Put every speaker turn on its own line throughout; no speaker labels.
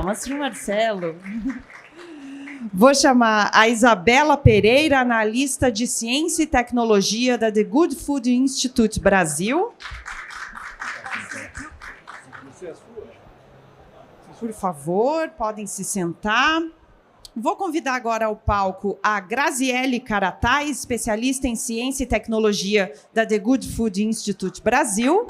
Palmas para o Marcelo. Vou chamar a Isabela Pereira, analista de Ciência e Tecnologia da The Good Food Institute Brasil. Por favor, podem se sentar. Vou convidar agora ao palco a Graziele Caratai, especialista em Ciência e Tecnologia da The Good Food Institute Brasil.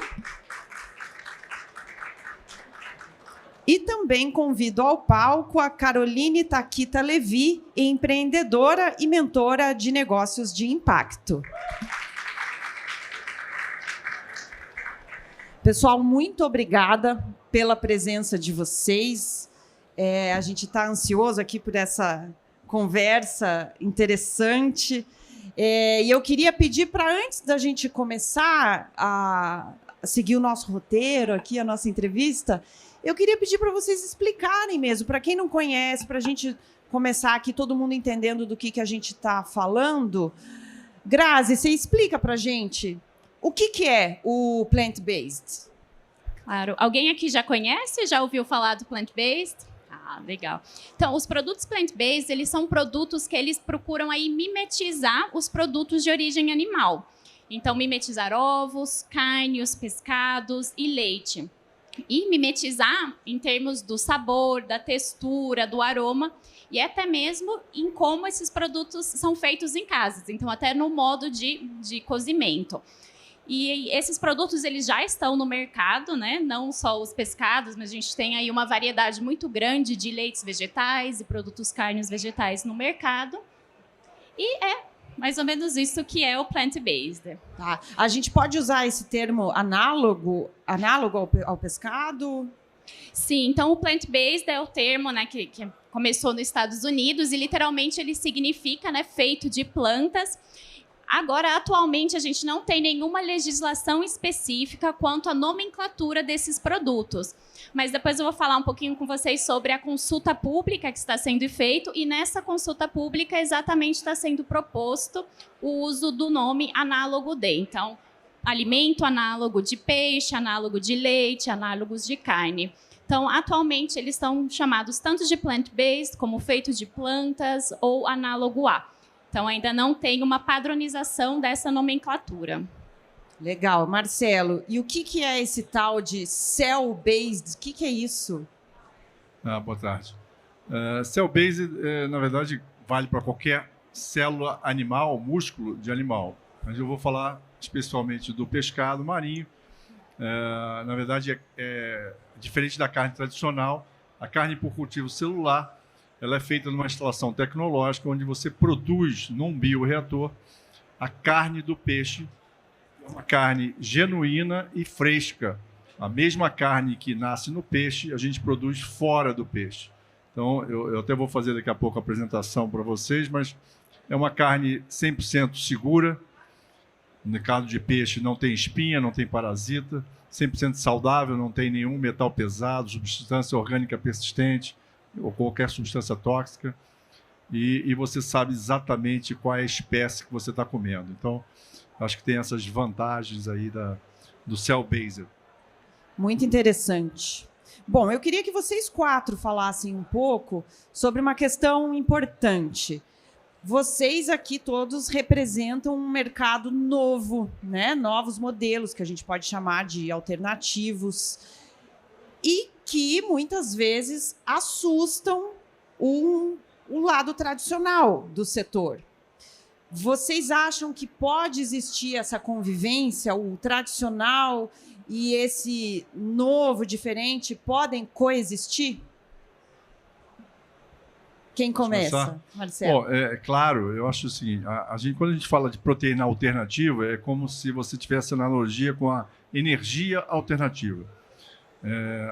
E também convido ao palco a Caroline Taquita Levi, empreendedora e mentora de negócios de impacto. Pessoal, muito obrigada pela presença de vocês. A gente está ansioso aqui por essa conversa interessante. E eu queria pedir para, antes da gente começar a seguir o nosso roteiro aqui, a nossa entrevista, eu queria pedir para vocês explicarem mesmo, para quem não conhece, para a gente começar aqui, todo mundo entendendo do que a gente está falando. Grazi, você explica para a gente o que é o plant-based?
Claro. Alguém aqui já conhece? Já ouviu falar do plant-based? Ah, legal. Então, os produtos plant-based, eles são produtos que eles procuram aí mimetizar os produtos de origem animal. Então, mimetizar ovos, carnes, pescados e leite. E mimetizar em termos do sabor, da textura, do aroma e até mesmo em como esses produtos são feitos em casa. Então, até no modo de cozimento. E esses produtos eles já estão no mercado, né? Não só os pescados, mas a gente tem aí uma variedade muito grande de leites vegetais e produtos carnes vegetais no mercado. E é mais ou menos isso que é o plant-based.
Tá. A gente pode usar esse termo análogo ao pescado?
Sim, então o plant-based é o termo, né, que começou nos Estados Unidos e literalmente ele significa, né, feito de plantas. Agora, atualmente, a gente não tem nenhuma legislação específica quanto à nomenclatura desses produtos. Mas depois eu vou falar um pouquinho com vocês sobre a consulta pública que está sendo feita. E nessa consulta pública, exatamente está sendo proposto o uso do nome análogo de. Então, alimento análogo de peixe, análogo de leite, análogos de carne. Então, atualmente, eles estão chamados tanto de plant-based, como feito de plantas ou análogo a. Então, ainda não tem uma padronização dessa nomenclatura.
Legal. Marcelo, e o que é esse tal de cell-based? O que é isso?
Boa tarde. Cell-based, na verdade, vale para qualquer célula animal, músculo de animal. Mas eu vou falar especialmente do pescado marinho. Na verdade, é diferente da carne tradicional. A carne por cultivo celular, ela é feita numa instalação tecnológica onde você produz num bioreator a carne do peixe, uma carne genuína e fresca. A mesma carne que nasce no peixe, a gente produz fora do peixe. Então, eu até vou fazer daqui a pouco a apresentação para vocês, mas é uma carne 100% segura. No caso de peixe, não tem espinha, não tem parasita, 100% saudável, não tem nenhum metal pesado, substância orgânica persistente, ou qualquer substância tóxica, e você sabe exatamente qual é a espécie que você está comendo. Então, acho que tem essas vantagens aí do cell-based.
Muito interessante. Bom, eu queria que vocês quatro falassem um pouco sobre uma questão importante. Vocês aqui todos representam um mercado novo, né? Novos modelos que a gente pode chamar de alternativos, e que muitas vezes assustam o lado tradicional do setor. Vocês acham que pode existir essa convivência, o tradicional e esse novo, diferente, podem coexistir? Quem começa? Marcelo.
Bom, claro, eu acho o seguinte, quando a gente fala de proteína alternativa, é como se você tivesse analogia com a energia alternativa.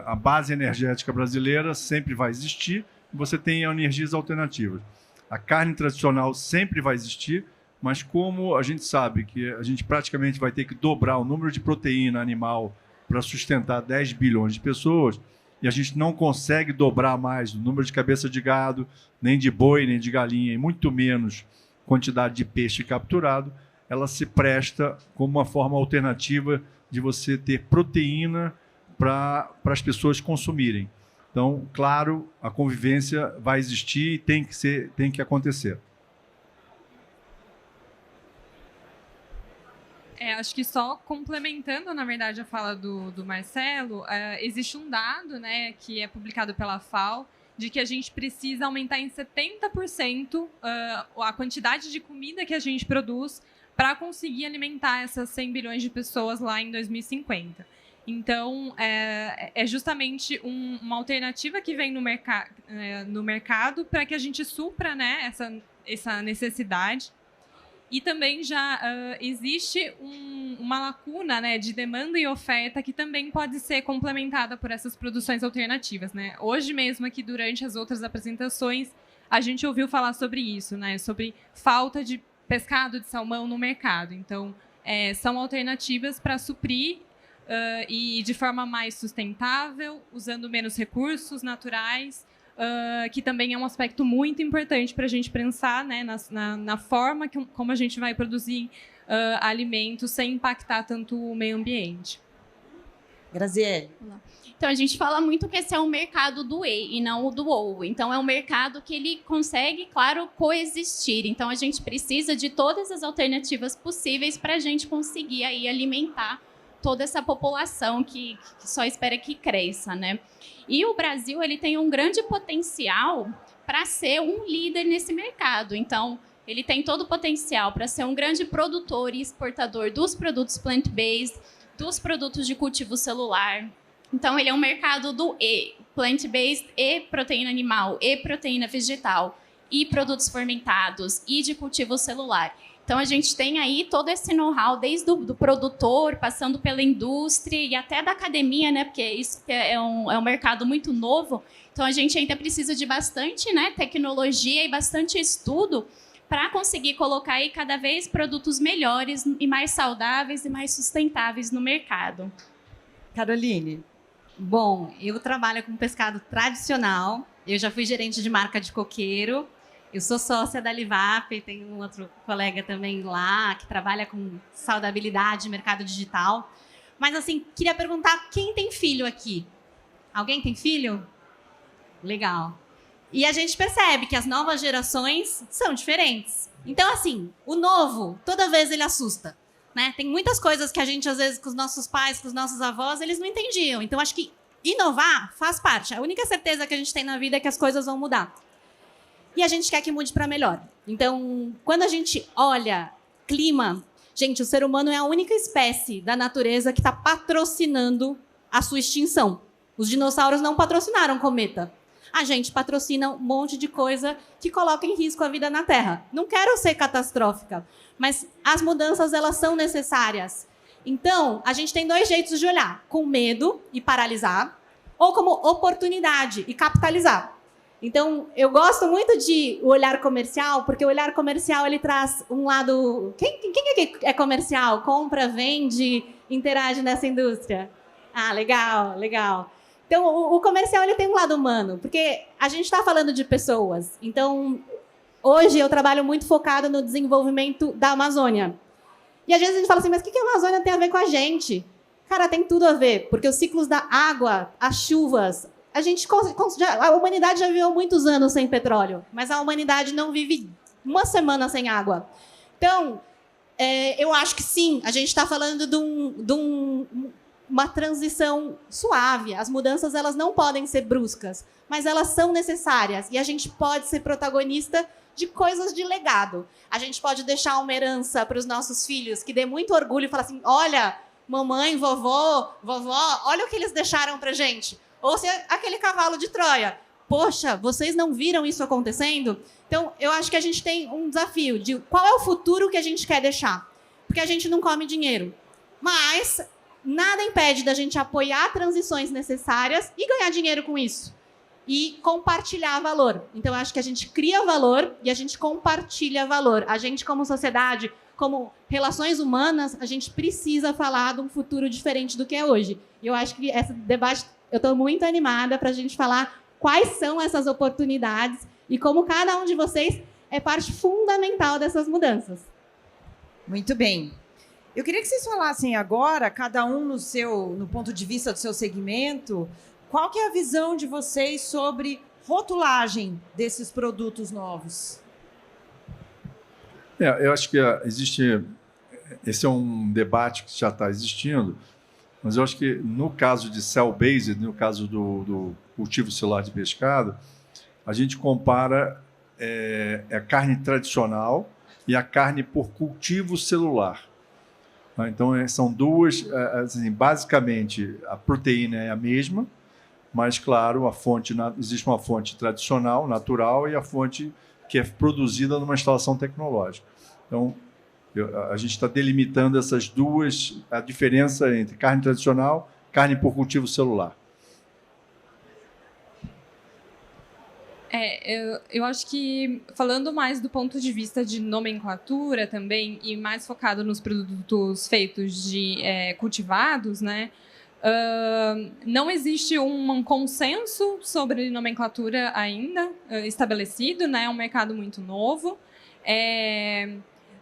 A base energética brasileira sempre vai existir, você tem energias alternativas. A carne tradicional sempre vai existir, mas como a gente sabe que a gente praticamente vai ter que dobrar o número de proteína animal para sustentar 10 bilhões de pessoas, e a gente não consegue dobrar mais o número de cabeça de gado, nem de boi, nem de galinha, e muito menos quantidade de peixe capturado, ela se presta como uma forma alternativa de você ter proteína para as pessoas consumirem. Então, claro, a convivência vai existir e tem que acontecer.
Acho que só complementando, na verdade, a fala do Marcelo, existe um dado, né, que é publicado pela FAO, de que a gente precisa aumentar em 70% a quantidade de comida que a gente produz para conseguir alimentar essas 100 bilhões de pessoas lá em 2050. Então, é justamente uma alternativa que vem no mercado para que a gente supra, né, essa necessidade. E também já existe uma lacuna, né, de demanda e oferta que também pode ser complementada por essas produções alternativas, né? Hoje mesmo, aqui durante as outras apresentações, a gente ouviu falar sobre isso, né? Sobre falta de pescado de salmão no mercado. Então, são alternativas para suprir e de forma mais sustentável, usando menos recursos naturais, que também é um aspecto muito importante para a gente pensar, né, na forma como a gente vai produzir alimentos sem impactar tanto o meio ambiente.
Graziele.
Então, a gente fala muito que esse é o mercado do E e não o do OU. Então, é um mercado que ele consegue, claro, coexistir. Então, a gente precisa de todas as alternativas possíveis para a gente conseguir aí alimentar toda essa população que só espera que cresça, né? E o Brasil, ele tem um grande potencial para ser um líder nesse mercado. Então, ele tem todo o potencial para ser um grande produtor e exportador dos produtos plant-based, dos produtos de cultivo celular. Então, ele é um mercado do E, plant-based e proteína animal, e proteína vegetal, e produtos fermentados, e de cultivo celular. Então, a gente tem aí todo esse know-how, desde do produtor, passando pela indústria e até da academia, né? Porque isso é um mercado muito novo. Então, a gente ainda precisa de bastante, né, tecnologia e bastante estudo para conseguir colocar aí cada vez produtos melhores e mais saudáveis e mais sustentáveis no mercado.
Caroline.
Bom, eu trabalho com pescado tradicional. Eu já fui gerente de marca de coqueiro. Eu sou sócia da Livap, tem um outro colega também lá que trabalha com saudabilidade, mercado digital. Mas, assim, queria perguntar, quem tem filho aqui? Alguém tem filho? Legal. E a gente percebe que as novas gerações são diferentes. Então, assim, o novo, toda vez ele assusta, né? Tem muitas coisas que a gente, às vezes, com os nossos pais, com os nossos avós, eles não entendiam. Então, acho que inovar faz parte. A única certeza que a gente tem na vida é que as coisas vão mudar. E a gente quer que mude para melhor. Então, quando a gente olha clima, gente, o ser humano é a única espécie da natureza que está patrocinando a sua extinção. Os dinossauros não patrocinaram cometa. A gente patrocina um monte de coisa que coloca em risco a vida na Terra. Não quero ser catastrófica, mas as mudanças, elas são necessárias. Então, a gente tem dois jeitos de olhar: com medo e paralisar, ou como oportunidade e capitalizar. Então, eu gosto muito de o olhar comercial, porque o olhar comercial ele traz um lado... Quem é comercial? Compra, vende, interage nessa indústria? Ah, legal, legal. Então, o comercial ele tem um lado humano, porque a gente está falando de pessoas. Então, hoje eu trabalho muito focado no desenvolvimento da Amazônia. E às vezes a gente fala assim, mas o que a Amazônia tem a ver com a gente? Cara, tem tudo a ver, porque os ciclos da água, as chuvas... A humanidade já viveu muitos anos sem petróleo, mas a humanidade não vive uma semana sem água. Então, eu acho que sim, a gente está falando de uma transição suave. As mudanças elas não podem ser bruscas, mas elas são necessárias. E a gente pode ser protagonista de coisas de legado. A gente pode deixar uma herança para os nossos filhos que dê muito orgulho e falar assim, olha, mamãe, vovó, olha o que eles deixaram para a gente. Ou se aquele cavalo de Troia. Poxa, vocês não viram isso acontecendo? Então, eu acho que a gente tem um desafio de qual é o futuro que a gente quer deixar. Porque a gente não come dinheiro. Mas nada impede da gente apoiar transições necessárias e ganhar dinheiro com isso. E compartilhar valor. Então, eu acho que a gente cria valor e a gente compartilha valor. A gente, como sociedade, como relações humanas, a gente precisa falar de um futuro diferente do que é hoje. E eu acho que esse debate... Eu estou muito animada para a gente falar quais são essas oportunidades e como cada um de vocês é parte fundamental dessas mudanças.
Muito bem. Eu queria que vocês falassem agora, cada um no ponto de vista do seu segmento, qual que é a visão de vocês sobre rotulagem desses produtos novos?
Eu acho que existe... Esse é um debate que já está existindo, mas eu acho que no caso de cell-based, no caso do cultivo celular de pescado, a gente compara a carne tradicional e a carne por cultivo celular. Então, são duas... Assim, basicamente, a proteína é a mesma, mas, claro, existe uma fonte tradicional, natural, e a fonte que é produzida numa instalação tecnológica. Então, a gente está delimitando essas duas, a diferença entre carne tradicional e carne por cultivo celular.
Eu acho que, falando mais do ponto de vista de nomenclatura também, e mais focado nos produtos feitos de cultivados, né? Não existe um consenso sobre nomenclatura ainda estabelecido, né? É um mercado muito novo.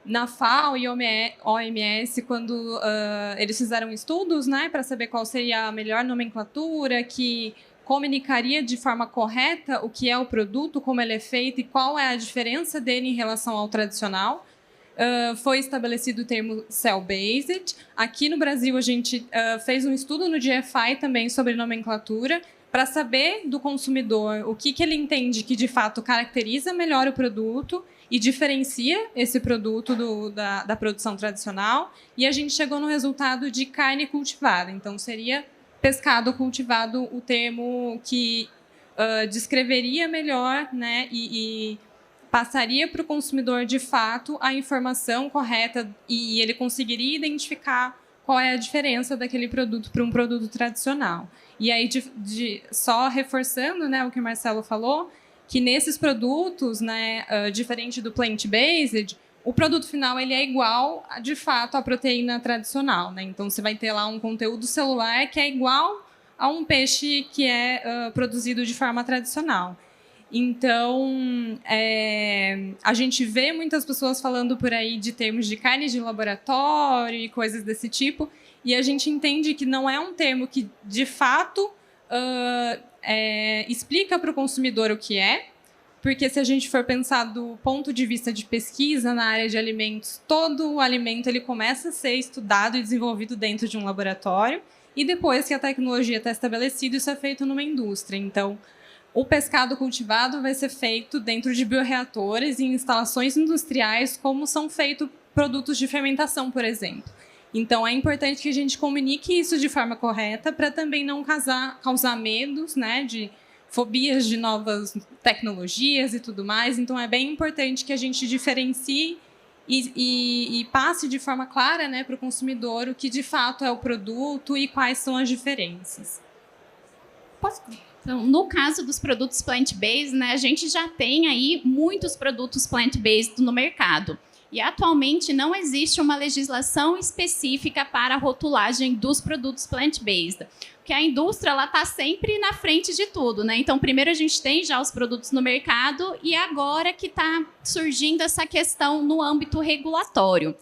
Na FAO e OMS, quando eles fizeram estudos, né, para saber qual seria a melhor nomenclatura que comunicaria de forma correta o que é o produto, como ele é feito e qual é a diferença dele em relação ao tradicional, foi estabelecido o termo cell-based. Aqui no Brasil, a gente fez um estudo no GFI também sobre nomenclatura, para saber do consumidor o que ele entende que, de fato, caracteriza melhor o produto e diferencia esse produto da produção tradicional. E a gente chegou no resultado de carne cultivada. Então, seria pescado cultivado o termo que descreveria melhor, né, e passaria para o consumidor, de fato, a informação correta e ele conseguiria identificar qual é a diferença daquele produto para um produto tradicional. E aí, só reforçando, né, o que o Marcelo falou, que nesses produtos, né, diferente do plant-based, o produto final ele é igual, de fato, à proteína tradicional. Né? Então, você vai ter lá um conteúdo celular que é igual a um peixe que é produzido de forma tradicional. Então, a gente vê muitas pessoas falando por aí de termos de carne de laboratório e coisas desse tipo, e a gente entende que não é um termo que, de fato, explica para o consumidor o que é, porque se a gente for pensar do ponto de vista de pesquisa na área de alimentos, todo o alimento ele começa a ser estudado e desenvolvido dentro de um laboratório, e depois que a tecnologia está estabelecida, isso é feito numa indústria. Então, o pescado cultivado vai ser feito dentro de bioreatores e instalações industriais, como são feitos produtos de fermentação, por exemplo. Então, é importante que a gente comunique isso de forma correta para também não causar medos, né, de fobias de novas tecnologias e tudo mais. Então, é bem importante que a gente diferencie e passe de forma clara, né, para o consumidor o que de fato é o produto e quais são as diferenças.
Posso? Então, no caso dos produtos plant-based, né, a gente já tem aí muitos produtos plant-based no mercado. E atualmente não existe uma legislação específica para a rotulagem dos produtos plant-based. Porque a indústria está sempre na frente de tudo, né? Então, primeiro a gente tem já os produtos no mercado e agora que está surgindo essa questão no âmbito regulatório.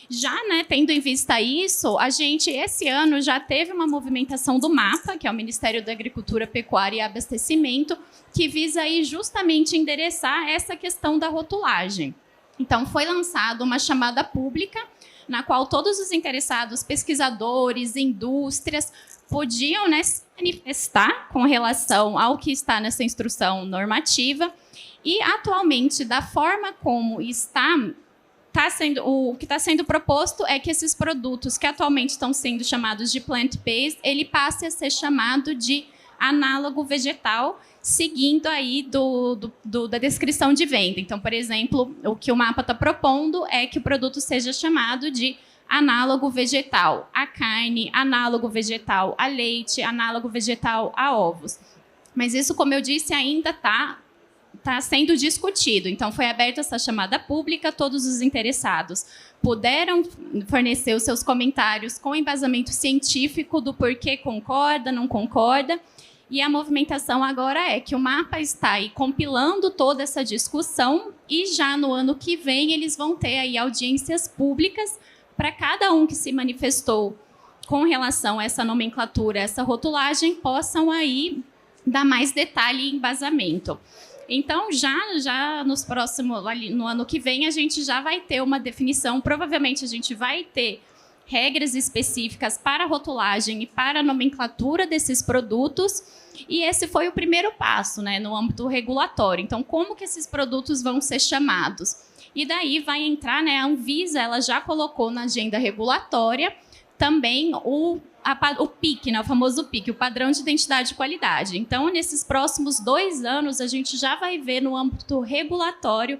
Já, né, tendo em vista isso, a gente, esse ano, já teve uma movimentação do MAPA, que é o Ministério da Agricultura, Pecuária e Abastecimento, que visa aí justamente endereçar essa questão da rotulagem. Então, foi lançada uma chamada pública, na qual todos os interessados, pesquisadores, indústrias, podiam, né, se manifestar com relação ao que está nessa instrução normativa. E, atualmente, da forma como o que está sendo proposto é que esses produtos que atualmente estão sendo chamados de plant-based, ele passe a ser chamado de análogo vegetal, seguindo aí da descrição de venda. Então, por exemplo, o que o MAPA está propondo é que o produto seja chamado de análogo vegetal a carne, análogo vegetal a leite, análogo vegetal a ovos. Mas isso, como eu disse, ainda está sendo discutido. Então, foi aberta essa chamada pública, todos os interessados puderam fornecer os seus comentários com embasamento científico do porquê concorda, não concorda. E a movimentação agora é que o MAPA está aí compilando toda essa discussão e já no ano que vem eles vão ter aí audiências públicas para cada um que se manifestou com relação a essa nomenclatura, essa rotulagem, possam aí dar mais detalhe e embasamento. Então, já nos próximos, ali, no ano que vem, a gente já vai ter uma definição, provavelmente a gente vai ter regras específicas para a rotulagem e para a nomenclatura desses produtos, e esse foi o primeiro passo, né, no âmbito regulatório. Então, como que esses produtos vão ser chamados? E daí vai entrar, né, a Anvisa, ela já colocou na agenda regulatória também o PIC, né, o famoso PIC, o Padrão de Identidade e Qualidade. Então, nesses próximos 2 anos, a gente já vai ver no âmbito regulatório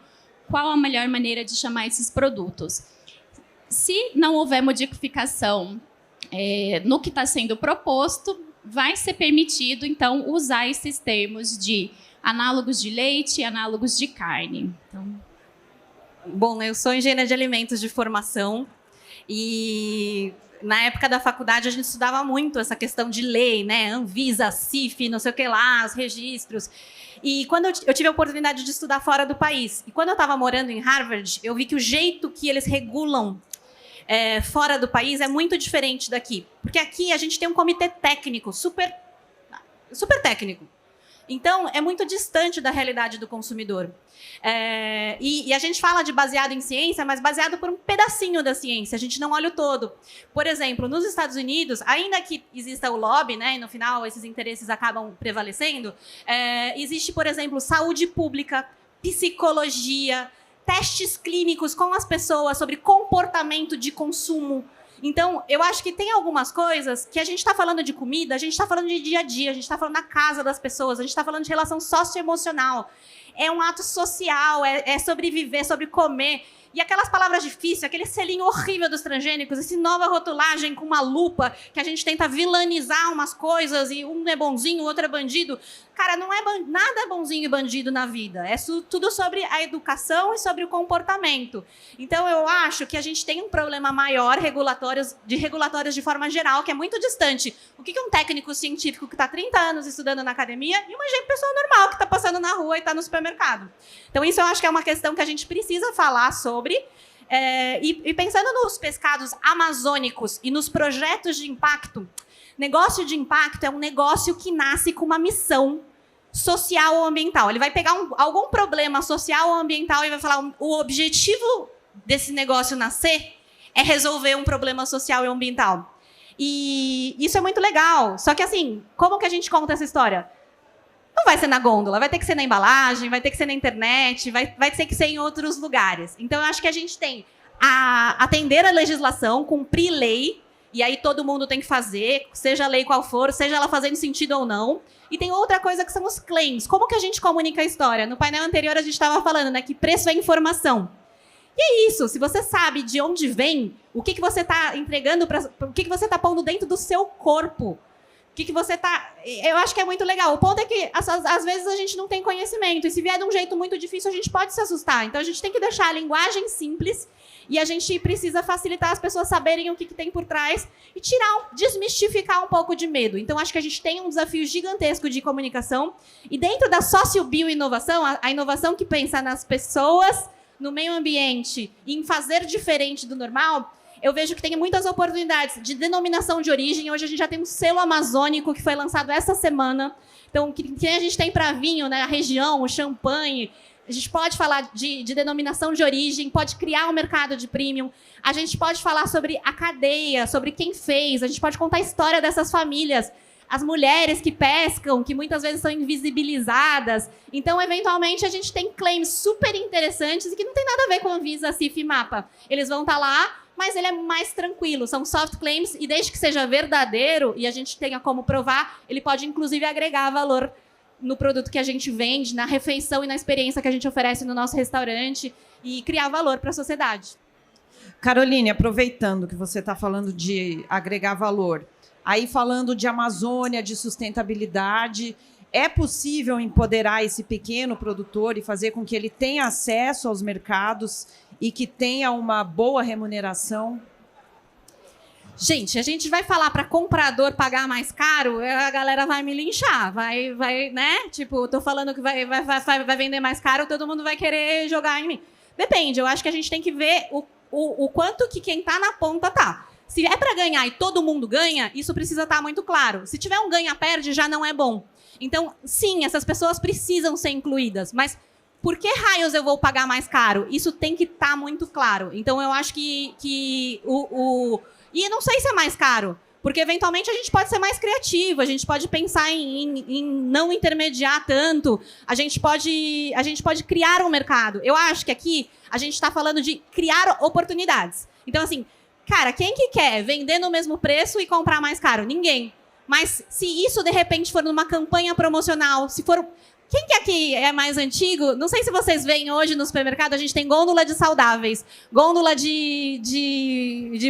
qual a melhor maneira de chamar esses produtos. Se não houver modificação no que está sendo proposto, vai ser permitido, então, usar esses termos de análogos de leite e análogos de carne. Então...
Bom, eu sou engenheira de alimentos de formação e na época da faculdade a gente estudava muito essa questão de lei, né? Anvisa, CIF, não sei o que lá, os registros. E quando eu tive a oportunidade de estudar fora do país, e quando eu estava morando em Harvard, eu vi que o jeito que eles regulam fora do país é muito diferente daqui. Porque aqui a gente tem um comitê técnico, super técnico. Então, é muito distante da realidade do consumidor. E a gente fala de baseado em ciência, mas baseado por um pedacinho da ciência. A gente não olha o todo. Por exemplo, nos Estados Unidos, ainda que exista o lobby, né, e no final esses interesses acabam prevalecendo, existe, por exemplo, saúde pública, psicologia, testes clínicos com as pessoas sobre comportamento de consumo. Então, eu acho que tem algumas coisas que a gente está falando de comida, a gente está falando de dia a dia, a gente está falando da casa das pessoas, a gente está falando de relação socioemocional. É um ato social, é sobreviver, sobre comer. E aquelas palavras difíceis, aquele selinho horrível dos transgênicos, essa nova rotulagem com uma lupa, que a gente tenta vilanizar umas coisas, e um é bonzinho, o outro é bandido. Cara, não é nada é bonzinho e bandido na vida. É tudo sobre a educação e sobre o comportamento. Então, eu acho que a gente tem um problema maior de regulatórios de forma geral, que é muito distante. O que um técnico científico que está 30 anos estudando na academia e uma pessoa normal que está passando na rua e está no supermercado. Então, isso eu acho que é uma questão que a gente precisa falar sobre. E pensando nos pescados amazônicos e nos projetos de impacto, negócio de impacto é um negócio que nasce com uma missão social ou ambiental. Ele vai pegar algum problema social ou ambiental e vai falar: o objetivo desse negócio nascer é resolver um problema social e ambiental. E isso é muito legal. Só que, assim, como que a gente conta essa história? Não vai ser na gôndola, vai ter que ser na embalagem, vai ter que ser na internet, vai ter que ser em outros lugares. Então, eu acho que a gente tem a atender a legislação, cumprir lei, e aí todo mundo tem que fazer, seja a lei qual for, seja ela fazendo sentido ou não. E tem outra coisa que são os claims. Como que a gente comunica a história? No painel anterior a gente estava falando, né, que preço é informação. E é isso, se você sabe de onde vem, o que você está entregando, o que você está pondo dentro do seu corpo, o que você está... Eu acho que é muito legal. O ponto é que, às vezes, a gente não tem conhecimento. E se vier de um jeito muito difícil, a gente pode se assustar. Então, a gente tem que deixar a linguagem simples e a gente precisa facilitar as pessoas saberem o que tem por trás e desmistificar um pouco de medo. Então, acho que a gente tem um desafio gigantesco de comunicação. E dentro da sociobioinovação, a inovação que pensa nas pessoas, no meio ambiente e em fazer diferente do normal... Eu vejo que tem muitas oportunidades de denominação de origem. Hoje a gente já tem um selo amazônico que foi lançado essa semana. Então, que a gente tem para vinho, né, a região, o champanhe. A gente pode falar de denominação de origem, pode criar um mercado de premium. A gente pode falar sobre a cadeia, sobre quem fez. A gente pode contar a história dessas famílias. As mulheres que pescam, que muitas vezes são invisibilizadas. Então, eventualmente, a gente tem claims super interessantes e que não tem nada a ver com a Anvisa, CIF e MAPA. Eles vão estar lá, mas ele é mais tranquilo, são soft claims, e desde que seja verdadeiro e a gente tenha como provar, ele pode, inclusive, agregar valor no produto que a gente vende, na refeição e na experiência que a gente oferece no nosso restaurante e criar valor para a sociedade.
Caroline, aproveitando que você está falando de agregar valor, aí falando de Amazônia, de sustentabilidade, é possível empoderar esse pequeno produtor e fazer com que ele tenha acesso aos mercados e que tenha uma boa remuneração?
Gente, a gente vai falar para comprador pagar mais caro, a galera vai me linchar, vai, né? Tipo, tô falando que vai vender mais caro, todo mundo vai querer jogar em mim. Depende, eu acho que a gente tem que ver o quanto que quem tá na ponta tá. Se é para ganhar e todo mundo ganha, isso precisa estar muito claro. Se tiver um ganha-perde, já não é bom. Então, sim, essas pessoas precisam ser incluídas, mas por que raios eu vou pagar mais caro? Isso tem que estar muito claro. Então, eu acho que E não sei se é mais caro, porque eventualmente a gente pode ser mais criativo, a gente pode pensar em não intermediar tanto, a gente pode criar um mercado. Eu acho que aqui a gente está falando de criar oportunidades. Então, assim, cara, quem que quer vender no mesmo preço e comprar mais caro? Ninguém. Mas se isso, de repente, for numa campanha promocional, se for... Quem que aqui é mais antigo? Não sei se vocês veem hoje no supermercado, a gente tem gôndola de saudáveis, gôndola de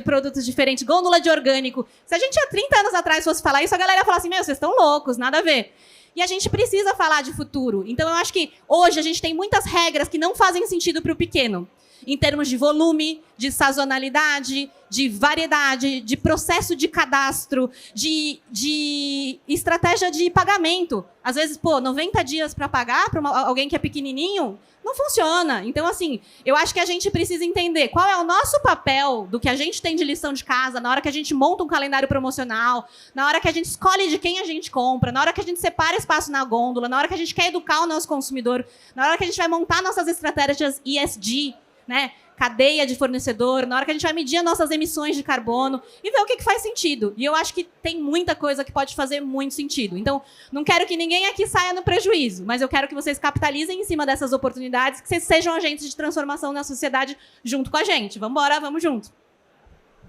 produtos diferentes, gôndola de orgânico. Se a gente há 30 anos atrás fosse falar isso, a galera ia falar assim, meu, vocês estão loucos, nada a ver. E a gente precisa falar de futuro. Então, eu acho que hoje a gente tem muitas regras que não fazem sentido para o pequeno. Em termos de volume, de sazonalidade, de variedade, de processo de cadastro, de estratégia de pagamento. Às vezes, 90 dias para pagar para alguém que é pequenininho, não funciona. Então, assim, eu acho que a gente precisa entender qual é o nosso papel do que a gente tem de lição de casa na hora que a gente monta um calendário promocional, na hora que a gente escolhe de quem a gente compra, na hora que a gente separa espaço na gôndola, na hora que a gente quer educar o nosso consumidor, na hora que a gente vai montar nossas estratégias ESG, né? Cadeia de fornecedor, na hora que a gente vai medir as nossas emissões de carbono e ver o que faz sentido. E eu acho que tem muita coisa que pode fazer muito sentido. Então, não quero que ninguém aqui saia no prejuízo, mas eu quero que vocês capitalizem em cima dessas oportunidades, que vocês sejam agentes de transformação na sociedade junto com a gente. Vamos embora, vamos junto.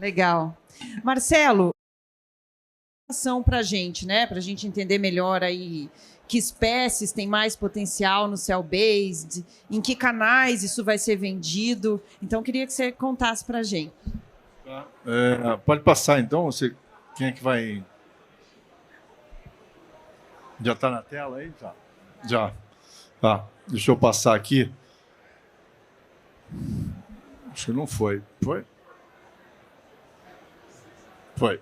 Legal. Marcelo, para a gente, né? Para a gente entender melhor aí que espécies têm mais potencial no cell-based, em que canais isso vai ser vendido. Então, eu queria que você contasse para a gente.
Pode passar, então. Quem é que vai... Já está na tela aí? Tá. Já. Tá. Deixa eu passar aqui. Acho que não foi. Foi? Foi.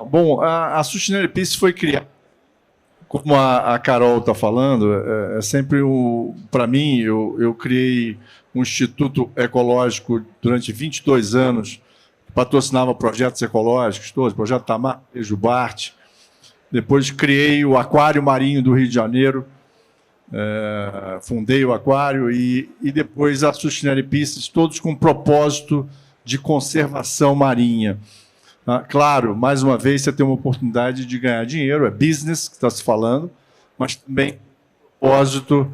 Bom, a Sustainable Peace foi criada. Como a Carol está falando, é sempre para mim, eu criei um instituto ecológico durante 22 anos, que patrocinava projetos ecológicos todos, projeto Tamar, Jubarte. Depois criei o Aquário Marinho do Rio de Janeiro, fundei o Aquário e depois a Sustainable Pieces, todos com propósito de conservação marinha. Claro, mais uma vez, você tem uma oportunidade de ganhar dinheiro, é business que está se falando, mas também propósito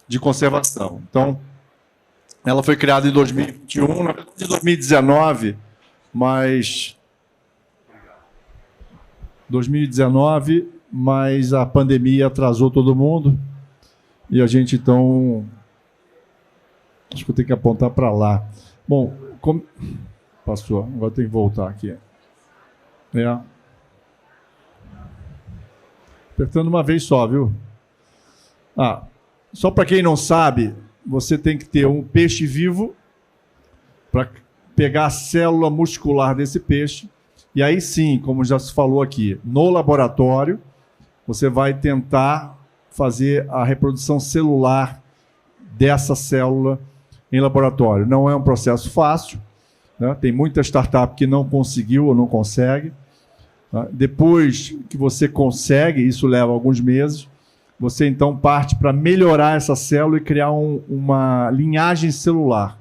de conservação. Então, ela foi criada em 2021, na verdade, em 2019, mas... 2019, mas a pandemia atrasou todo mundo e a gente, então... Acho que eu tenho que apontar para lá. Bom, passou, agora tem que voltar aqui. Apertando uma vez só, viu? Só para quem não sabe, você tem que ter um peixe vivo para pegar a célula muscular desse peixe. E aí sim, como já se falou aqui, no laboratório, você vai tentar fazer a reprodução celular dessa célula em laboratório. Não é um processo fácil, né? Tem muita startup que não conseguiu ou não consegue. Depois que você consegue, isso leva alguns meses, você então parte para melhorar essa célula e criar uma linhagem celular.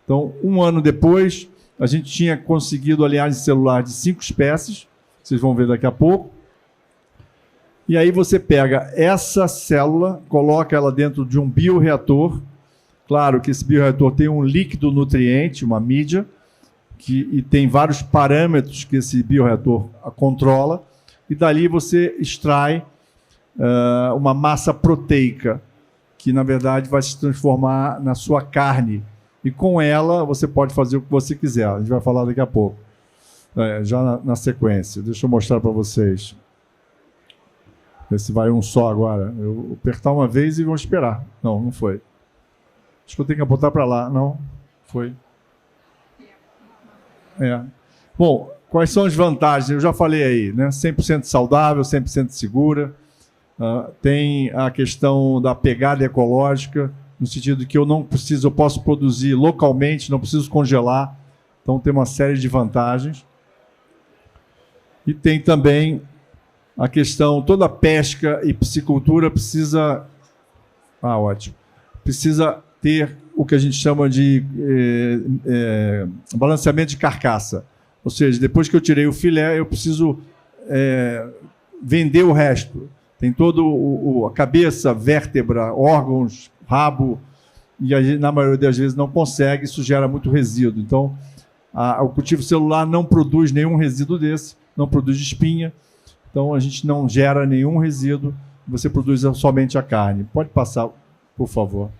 Então, um ano depois, a gente tinha conseguido a linhagem celular de 5 espécies, vocês vão ver daqui a pouco. E aí você pega essa célula, coloca ela dentro de um bioreator. Claro que esse bioreator tem um líquido nutriente, uma mídia, e tem vários parâmetros que esse bioreator controla, e dali você extrai uma massa proteica, que na verdade vai se transformar na sua carne, e com ela você pode fazer o que você quiser. A gente vai falar daqui a pouco, já na sequência. Deixa eu mostrar para vocês. Esse vai um só agora. Eu vou apertar uma vez e vou esperar. Não foi. Acho que eu tenho que apontar para lá. Não, foi. Bom, quais são as vantagens? Eu já falei aí, né? 100% saudável, 100% segura. Tem a questão da pegada ecológica, no sentido que eu posso produzir localmente, não preciso congelar. Então tem uma série de vantagens. E tem também a questão, toda pesca e piscicultura precisa... ótimo. Precisa ter o que a gente chama de balanceamento de carcaça. Ou seja, depois que eu tirei o filé, eu preciso vender o resto. Tem toda a cabeça, vértebra, órgãos, rabo, e a gente, na maioria das vezes, não consegue, isso gera muito resíduo. Então, o cultivo celular não produz nenhum resíduo desse, não produz espinha, então a gente não gera nenhum resíduo, você produz somente a carne. Pode passar, por favor.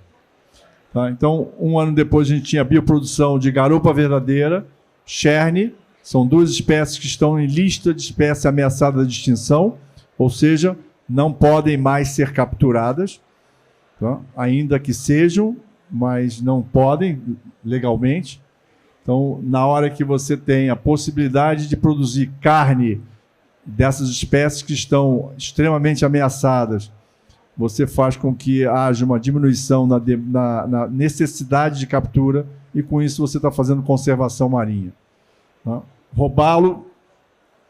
Tá? Então, um ano depois, a gente tinha a bioprodução de garopa verdadeira, cherne, são 2 espécies que estão em lista de espécies ameaçadas de extinção, ou seja, não podem mais ser capturadas, tá? Ainda que sejam, mas não podem legalmente. Então, na hora que você tem a possibilidade de produzir carne dessas espécies que estão extremamente ameaçadas, você faz com que haja uma diminuição na necessidade de captura e, com isso, você está fazendo conservação marinha. Tá? Robalo,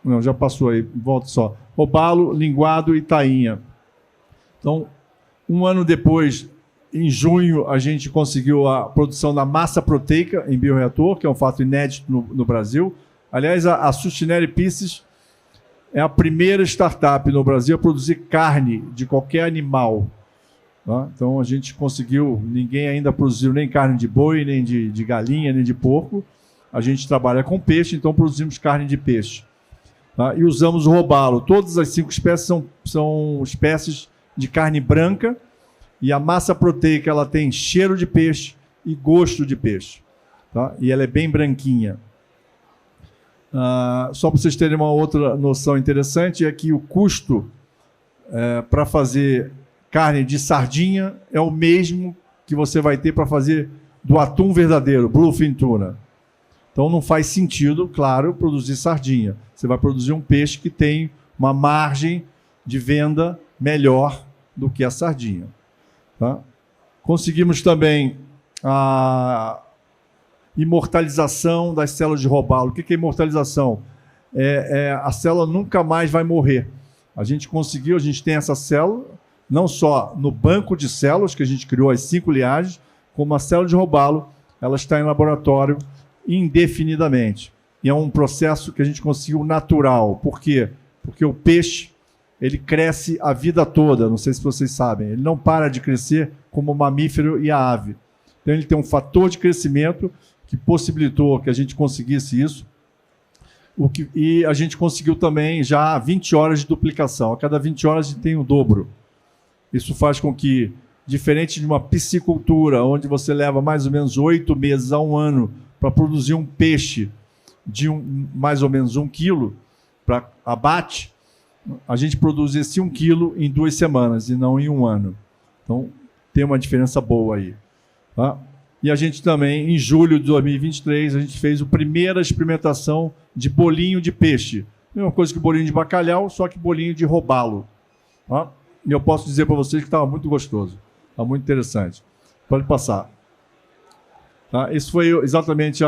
não, já passou aí, volta só. Robalo, linguado e tainha. Então, um ano depois, em junho, a gente conseguiu a produção da massa proteica em bioreator, que é um fato inédito no Brasil. Aliás, a Sustinere Pisces é a primeira startup no Brasil a produzir carne de qualquer animal. Tá? Então, a gente conseguiu, ninguém ainda produziu nem carne de boi, nem de galinha, nem de porco. A gente trabalha com peixe, então produzimos carne de peixe. Tá? E usamos o robalo. Todas as 5 espécies são espécies de carne branca, e a massa proteica ela tem cheiro de peixe e gosto de peixe. Tá? E ela é bem branquinha. Só para vocês terem uma outra noção interessante, é que o custo para fazer carne de sardinha é o mesmo que você vai ter para fazer do atum verdadeiro, bluefin tuna. Então não faz sentido, claro, produzir sardinha. Você vai produzir um peixe que tem uma margem de venda melhor do que a sardinha. Tá? Conseguimos também a imortalização das células de robalo. O que é imortalização? A célula nunca mais vai morrer. A gente conseguiu, a gente tem essa célula, não só no banco de células, que a gente criou as 5 liagens, como a célula de robalo, ela está em laboratório indefinidamente. E é um processo que a gente conseguiu natural. Por quê? Porque o peixe ele cresce a vida toda, não sei se vocês sabem. Ele não para de crescer como o mamífero e a ave. Então ele tem um fator de crescimento que possibilitou que a gente conseguisse isso. E a gente conseguiu também já 20 horas de duplicação. A cada 20 horas a gente tem o dobro. Isso faz com que, diferente de uma piscicultura, onde você leva mais ou menos 8 meses a 1 ano para produzir um peixe de mais ou menos 1 quilo para abate, a gente produz esse 1 quilo em 2 semanas e não em 1 ano. Então, tem uma diferença boa aí. Tá? E a gente também, em julho de 2023, a gente fez a primeira experimentação de bolinho de peixe. Mesma coisa que bolinho de bacalhau, só que bolinho de robalo. Tá? E eu posso dizer para vocês que estava muito gostoso. Está muito interessante. Pode passar. Tá? Isso foi exatamente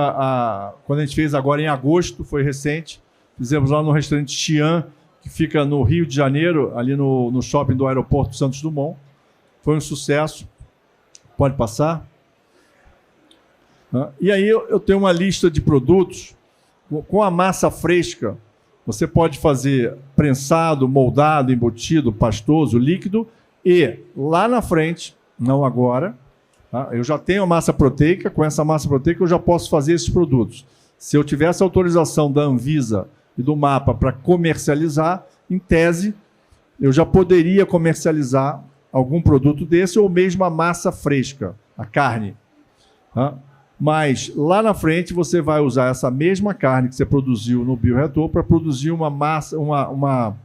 quando a gente fez agora em agosto, foi recente. Fizemos lá no restaurante Xi'an, que fica no Rio de Janeiro, ali no shopping do aeroporto Santos Dumont. Foi um sucesso. Pode passar. E aí eu tenho uma lista de produtos. Com a massa fresca, você pode fazer prensado, moldado, embutido, pastoso, líquido. E lá na frente, não agora, tá? Eu já tenho a massa proteica. Com essa massa proteica eu já posso fazer esses produtos. Se eu tivesse autorização da Anvisa e do MAPA para comercializar, em tese, eu já poderia comercializar algum produto desse ou mesmo a massa fresca, a carne. Tá? Mas lá na frente você vai usar essa mesma carne que você produziu no bioreator para produzir uma massa, uma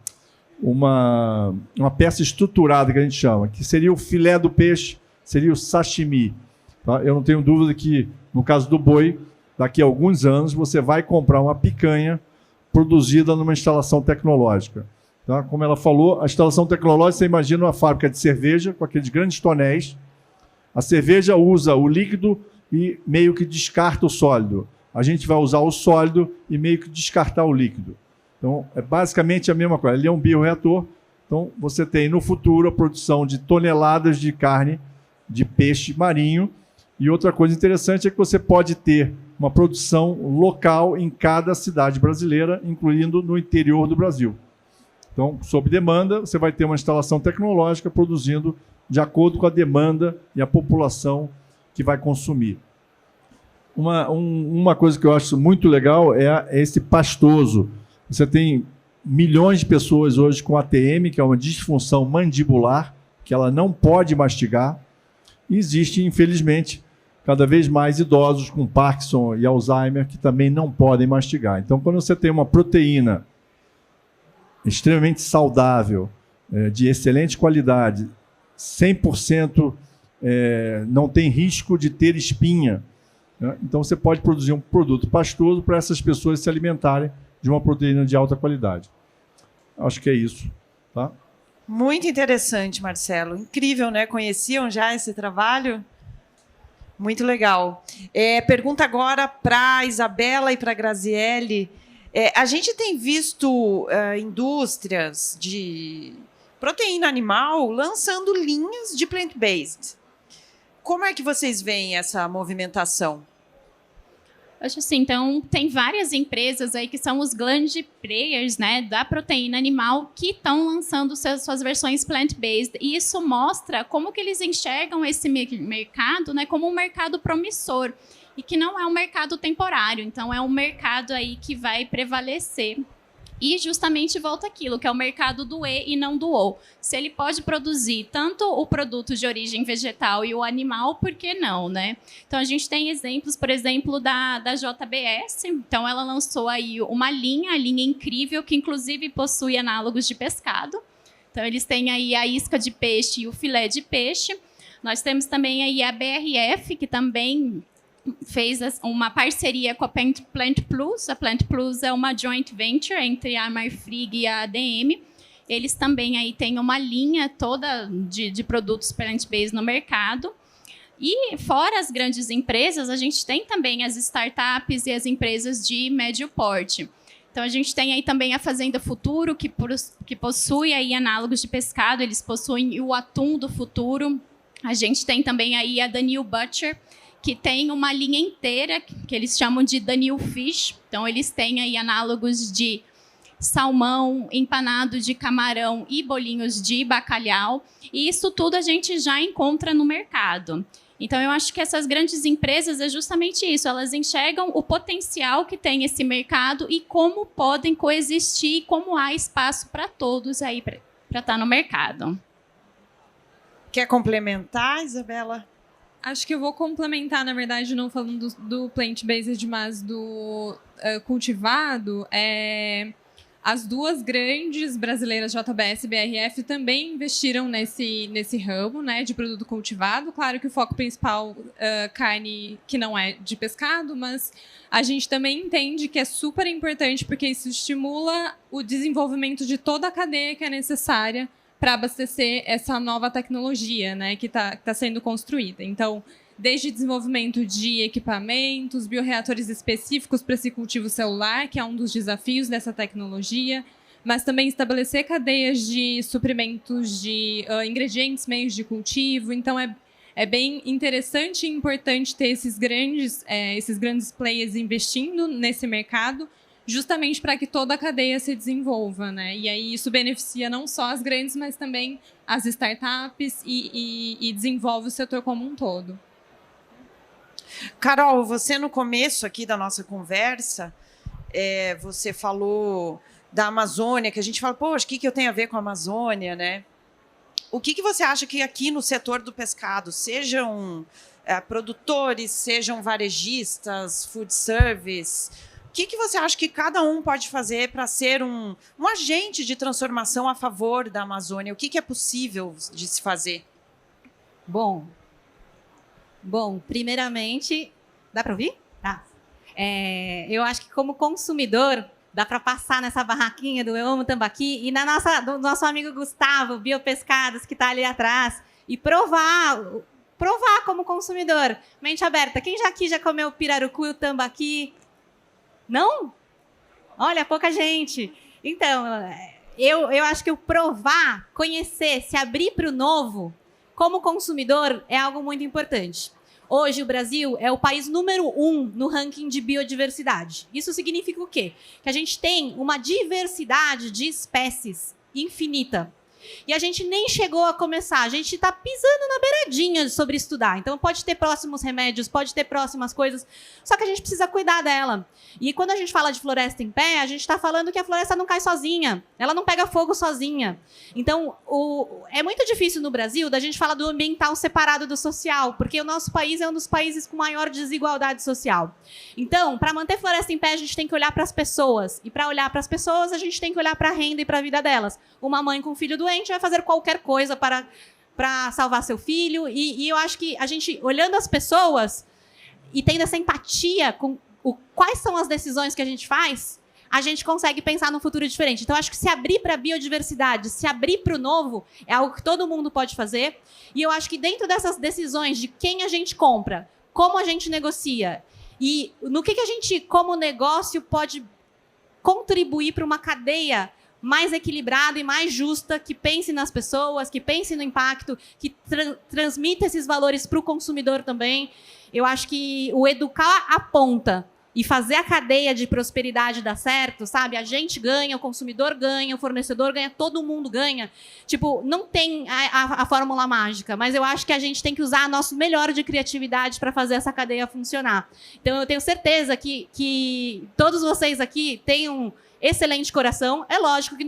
peça estruturada que a gente chama, que seria o filé do peixe, seria o sashimi. Tá? Eu não tenho dúvida que, no caso do boi, daqui a alguns anos você vai comprar uma picanha produzida numa instalação tecnológica. Tá? Como ela falou, a instalação tecnológica, você imagina uma fábrica de cerveja com aqueles grandes tonéis. A cerveja usa o líquido e meio que descarta o sólido. A gente vai usar o sólido e meio que descartar o líquido. Então, é basicamente a mesma coisa. Ele é um bioreator. Então, você tem no futuro a produção de toneladas de carne de peixe marinho. E outra coisa interessante é que você pode ter uma produção local em cada cidade brasileira, incluindo no interior do Brasil. Então, sob demanda, você vai ter uma instalação tecnológica produzindo de acordo com a demanda e a população que vai consumir. Uma coisa que eu acho muito legal é esse pastoso. Você tem milhões de pessoas hoje com ATM, que é uma disfunção mandibular, que ela não pode mastigar. E existe, infelizmente, cada vez mais idosos com Parkinson e Alzheimer que também não podem mastigar. Então, quando você tem uma proteína extremamente saudável, de excelente qualidade, 100% não tem risco de ter espinha, né? Então, você pode produzir um produto pastoso para essas pessoas se alimentarem de uma proteína de alta qualidade. Acho que é isso. Tá?
Muito interessante, Marcelo. Incrível, né? Conheciam já esse trabalho? Muito legal. Pergunta agora para a Isabela e para a Graziele. A gente tem visto indústrias de proteína animal lançando linhas de plant-based. Como é que vocês veem essa movimentação?
Acho assim, então tem várias empresas aí que são os grande players, né, da proteína animal que estão lançando suas versões plant-based, e isso mostra como que eles enxergam esse mercado, né, como um mercado promissor e que não é um mercado temporário, então é um mercado aí que vai prevalecer. E justamente volta aquilo, que é o mercado do E e não do O. Se ele pode produzir tanto o produto de origem vegetal e o animal, por que não, né? Então, a gente tem exemplos, por exemplo, da JBS. Então, ela lançou aí uma linha, a linha incrível, que inclusive possui análogos de pescado. Então, eles têm aí a isca de peixe e o filé de peixe. Nós temos também aí a BRF, que também fez uma parceria com a Plant Plus. A Plant Plus é uma joint venture entre a Marfrig e a ADM. Eles também aí têm uma linha toda de produtos plant-based no mercado. E fora as grandes empresas, a gente tem também as startups e as empresas de médio porte. Então, a gente tem aí também a Fazenda Futuro, que possui aí análogos de pescado, eles possuem o atum do futuro. A gente tem também aí a Daniel Butcher, que tem uma linha inteira que eles chamam de Daniel Fish. Então, eles têm aí análogos de salmão, empanado de camarão e bolinhos de bacalhau. E isso tudo a gente já encontra no mercado. Então, eu acho que essas grandes empresas é justamente isso. Elas enxergam o potencial que tem esse mercado e como podem coexistir, como há espaço para todos aí para estar no mercado.
Quer complementar, Isabela?
Acho que eu vou complementar, na verdade, não falando do plant-based, mas do cultivado. As duas grandes brasileiras, JBS e BRF, também investiram nesse ramo, né, de produto cultivado. Claro que o foco principal carne que não é de pescado, mas a gente também entende que é super importante porque isso estimula o desenvolvimento de toda a cadeia que é necessária para abastecer essa nova tecnologia, né, que tá sendo construída. Então, desde desenvolvimento de equipamentos, bioreatores específicos para esse cultivo celular, que é um dos desafios dessa tecnologia, mas também estabelecer cadeias de suprimentos de ingredientes, meios de cultivo. Então, é bem interessante e importante ter esses grandes players investindo nesse mercado, justamente para que toda a cadeia se desenvolva, né? E aí isso beneficia não só as grandes, mas também as startups e desenvolve o setor como um todo.
Carol, você no começo aqui da nossa conversa, você falou da Amazônia, que a gente fala, poxa, o que eu tenho a ver com a Amazônia, né? O que você acha que aqui no setor do pescado, sejam produtores, sejam varejistas, food service, o que você acha que cada um pode fazer para ser um agente de transformação a favor da Amazônia? O que é possível de se fazer?
Bom, primeiramente, dá para ouvir? Tá. Eu acho que como consumidor, dá para passar nessa barraquinha do Eu Amo Tambaqui e do nosso amigo Gustavo, Biopescados, que está ali atrás, e provar como consumidor. Mente aberta. Quem aqui já comeu o pirarucu e o tambaqui? Não? Olha, pouca gente. Então, eu acho que o provar, conhecer, se abrir para o novo, como consumidor, é algo muito importante. Hoje, o Brasil é o país número 1 no ranking de biodiversidade. Isso significa o quê? Que a gente tem uma diversidade de espécies infinita. E a gente nem chegou a começar, a gente está pisando na beiradinha sobre estudar. Então, pode ter próximos remédios, pode ter próximas coisas, só que a gente precisa cuidar dela. E quando a gente fala de floresta em pé, a gente está falando que a floresta não cai sozinha, ela não pega fogo sozinha. Então, é muito difícil no Brasil da gente falar do ambiental separado do social, porque o nosso país é um dos países com maior desigualdade social. Então, para manter floresta em pé, a gente tem que olhar para as pessoas. E para olhar para as pessoas, a gente tem que olhar para a renda e para a vida delas. Uma mãe com um filho doente vai fazer qualquer coisa para salvar seu filho. E eu acho que a gente, olhando as pessoas e tendo essa empatia com quais são as decisões que a gente faz, a gente consegue pensar num futuro diferente. Então, acho que se abrir para a biodiversidade, se abrir para o novo, é algo que todo mundo pode fazer. E eu acho que dentro dessas decisões de quem a gente compra, como a gente negocia e no que a gente, como negócio, pode contribuir para uma cadeia mais equilibrada e mais justa, que pense nas pessoas, que pense no impacto, que transmita esses valores para o consumidor também. Eu acho que o educar a ponta e fazer a cadeia de prosperidade dar certo, sabe? A gente ganha, o consumidor ganha, o fornecedor ganha, todo mundo ganha. Tipo, não tem a fórmula mágica, mas eu acho que a gente tem que usar nosso melhor de criatividade para fazer essa cadeia funcionar. Então, eu tenho certeza que todos vocês aqui têm um excelente coração. É lógico que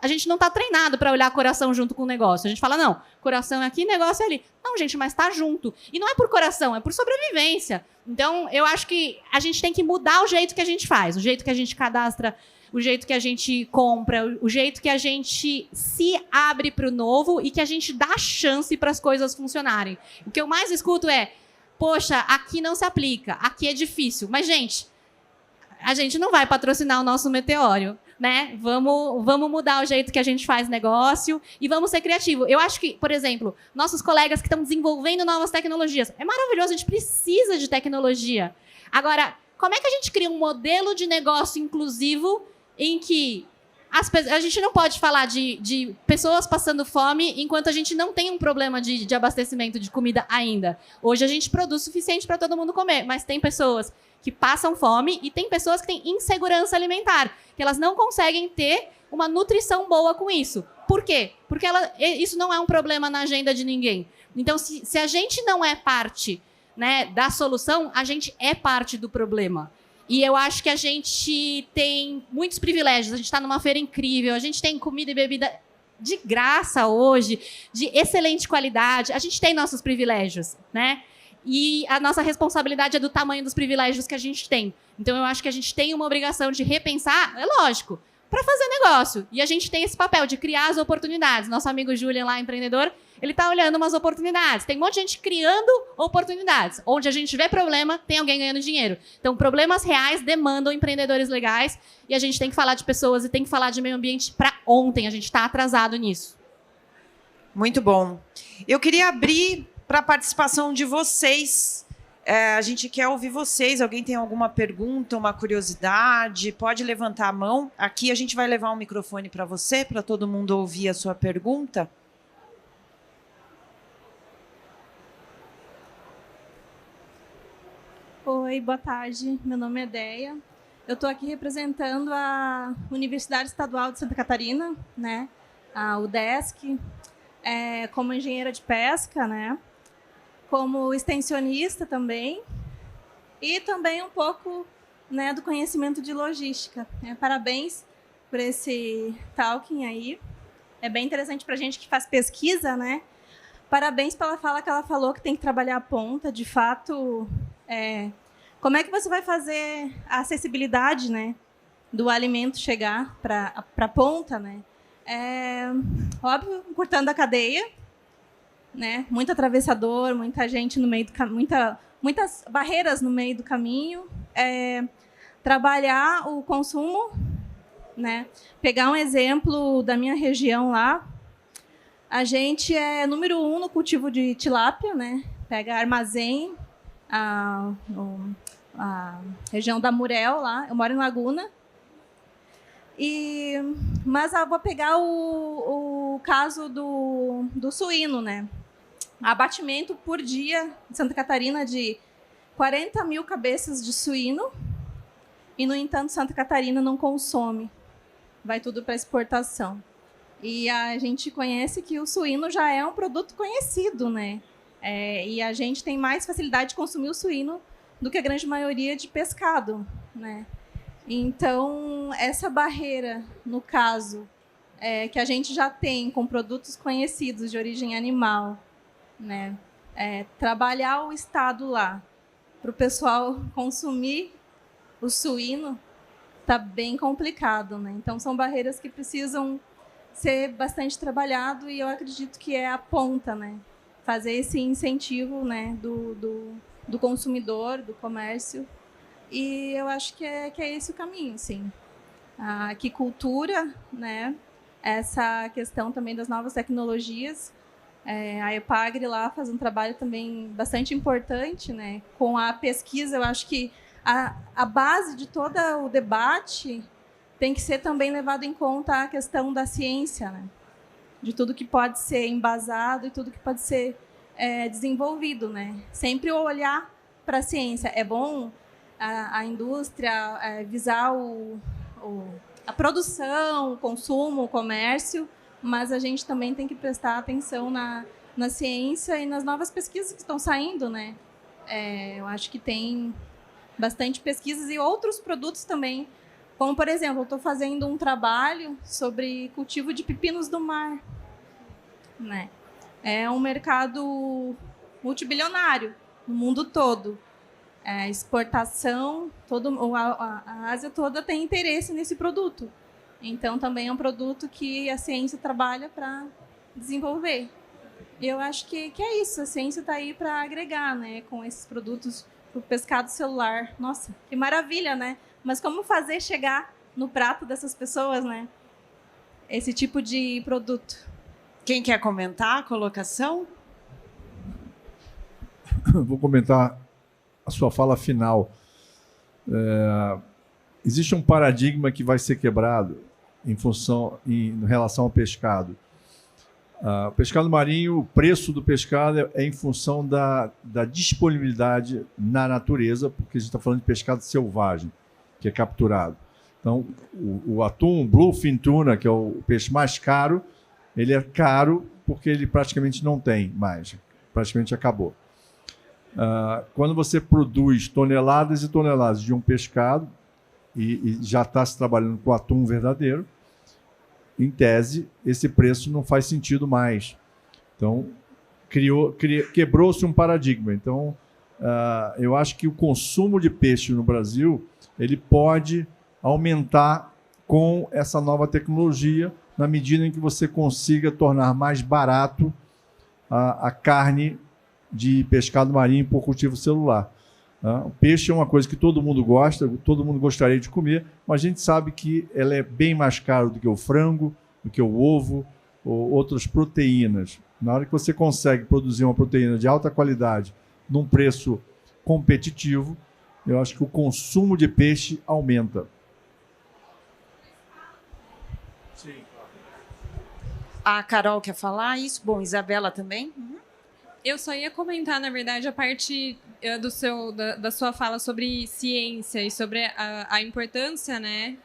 a gente não está treinado para olhar coração junto com o negócio. A gente fala, não, coração é aqui, negócio é ali. Não, gente, mas está junto. E não é por coração, é por sobrevivência. Então, eu acho que a gente tem que mudar o jeito que a gente faz, o jeito que a gente cadastra, o jeito que a gente compra, o jeito que a gente se abre para o novo e que a gente dá chance para as coisas funcionarem. O que eu mais escuto é, poxa, aqui não se aplica, aqui é difícil. Mas, gente, a gente não vai patrocinar o nosso Meteoro, né? Vamos mudar o jeito que a gente faz negócio e vamos ser criativos. Eu acho que, por exemplo, nossos colegas que estão desenvolvendo novas tecnologias, é maravilhoso, a gente precisa de tecnologia. Agora, como é que a gente cria um modelo de negócio inclusivo em que a gente não pode falar de pessoas passando fome enquanto a gente não tem um problema de abastecimento de comida ainda. Hoje a gente produz o suficiente para todo mundo comer, mas tem pessoas que passam fome e tem pessoas que têm insegurança alimentar, que elas não conseguem ter uma nutrição boa com isso. Por quê? Porque isso não é um problema na agenda de ninguém. Então, se a gente não é parte, né, da solução, a gente é parte do problema. E eu acho que a gente tem muitos privilégios. A gente está numa feira incrível, a gente tem comida e bebida de graça hoje, de excelente qualidade. A gente tem nossos privilégios, né? E a nossa responsabilidade é do tamanho dos privilégios que a gente tem. Então, eu acho que a gente tem uma obrigação de repensar, é lógico, para fazer negócio. E a gente tem esse papel de criar as oportunidades. Nosso amigo Julian, lá, empreendedor, ele está olhando umas oportunidades. Tem um monte de gente criando oportunidades. Onde a gente vê problema, tem alguém ganhando dinheiro. Então, problemas reais demandam empreendedores legais. E a gente tem que falar de pessoas e tem que falar de meio ambiente para ontem. A gente está atrasado nisso.
Muito bom. Eu queria abrir para a participação de vocês. A gente quer ouvir vocês. Alguém tem alguma pergunta, uma curiosidade? Pode levantar a mão. Aqui a gente vai levar um microfone para você, para todo mundo ouvir a sua pergunta.
Oi, boa tarde. Meu nome é Deia. Eu estou aqui representando a Universidade Estadual de Santa Catarina, né? A UDESC, como engenheira de pesca, né? Como extensionista também, e também um pouco, né, do conhecimento de logística. Parabéns por esse talking aí. É bem interessante para a gente que faz pesquisa, né? Parabéns pela fala que ela falou, que tem que trabalhar a ponta. De fato, como é que você vai fazer a acessibilidade, né, do alimento chegar para a ponta, né? Óbvio, cortando a cadeia, né? Muito atravessador, muita gente no meio do caminho, muitas barreiras no meio do caminho. Trabalhar o consumo, né? Pegar um exemplo da minha região lá, a gente é número 1 no cultivo de tilápia, né? Pega armazém, a região da Murel lá, eu moro em Laguna. Mas vou pegar o caso do suíno, né? Abatimento por dia em Santa Catarina de 40 mil cabeças de suíno e, no entanto, Santa Catarina não consome. Vai tudo para exportação. E a gente conhece que o suíno já é um produto conhecido, né? E a gente tem mais facilidade de consumir o suíno do que a grande maioria de pescado, né? Então, essa barreira, no caso, que a gente já tem com produtos conhecidos de origem animal, né? Trabalhar o Estado lá para o pessoal consumir o suíno está bem complicado, né? Então, são barreiras que precisam ser bastante trabalhado e eu acredito que é a ponta, né? Fazer esse incentivo, né, do consumidor, do comércio. E eu acho que é esse o caminho, sim. A aquicultura, né? Essa questão também das novas tecnologias. A EPAGRE lá faz um trabalho também bastante importante, né? Com a pesquisa, eu acho que a base de todo o debate tem que ser também levado em conta a questão da ciência, né? De tudo que pode ser embasado e tudo que pode ser desenvolvido, né? Sempre olhar para a ciência. É bom a indústria visar a produção, o consumo, o comércio, mas a gente também tem que prestar atenção na ciência e nas novas pesquisas que estão saindo, né? Eu acho que tem bastante pesquisas e outros produtos também. Como, por exemplo, eu estou fazendo um trabalho sobre cultivo de pepinos do mar, né? É um mercado multibilionário no mundo todo. Exportação, a Ásia toda tem interesse nesse produto. Então, também é um produto que a ciência trabalha para desenvolver. Eu acho que é isso, a ciência está aí para agregar, né, com esses produtos para o pescado celular. Nossa, que maravilha, né? Mas como fazer chegar no prato dessas pessoas, né? Esse tipo de produto.
Quem quer comentar a colocação?
Vou comentar a sua fala final. Existe um paradigma que vai ser quebrado em relação ao pescado. O pescado marinho, o preço do pescado é em função da disponibilidade na natureza, porque a gente está falando de pescado selvagem, que é capturado. Então, o atum, bluefin tuna, que é o peixe mais caro, ele é caro porque ele praticamente não tem mais, praticamente acabou. Quando você produz toneladas e toneladas de um pescado, e já está se trabalhando com atum verdadeiro, em tese, esse preço não faz sentido mais. Então, quebrou-se um paradigma. Então, eu acho que o consumo de peixe no Brasil ele pode aumentar com essa nova tecnologia, na medida em que você consiga tornar mais barato a carne de pescado marinho por cultivo celular. O peixe é uma coisa que todo mundo gosta, todo mundo gostaria de comer, mas a gente sabe que ela é bem mais caro do que o frango, do que o ovo ou outras proteínas. Na hora que você consegue produzir uma proteína de alta qualidade num preço competitivo, eu acho que o consumo de peixe aumenta.
Sim. A Carol quer falar isso? Bom, Isabela também?
Eu só ia comentar, na verdade, a parte da sua fala sobre ciência e sobre a importância, né,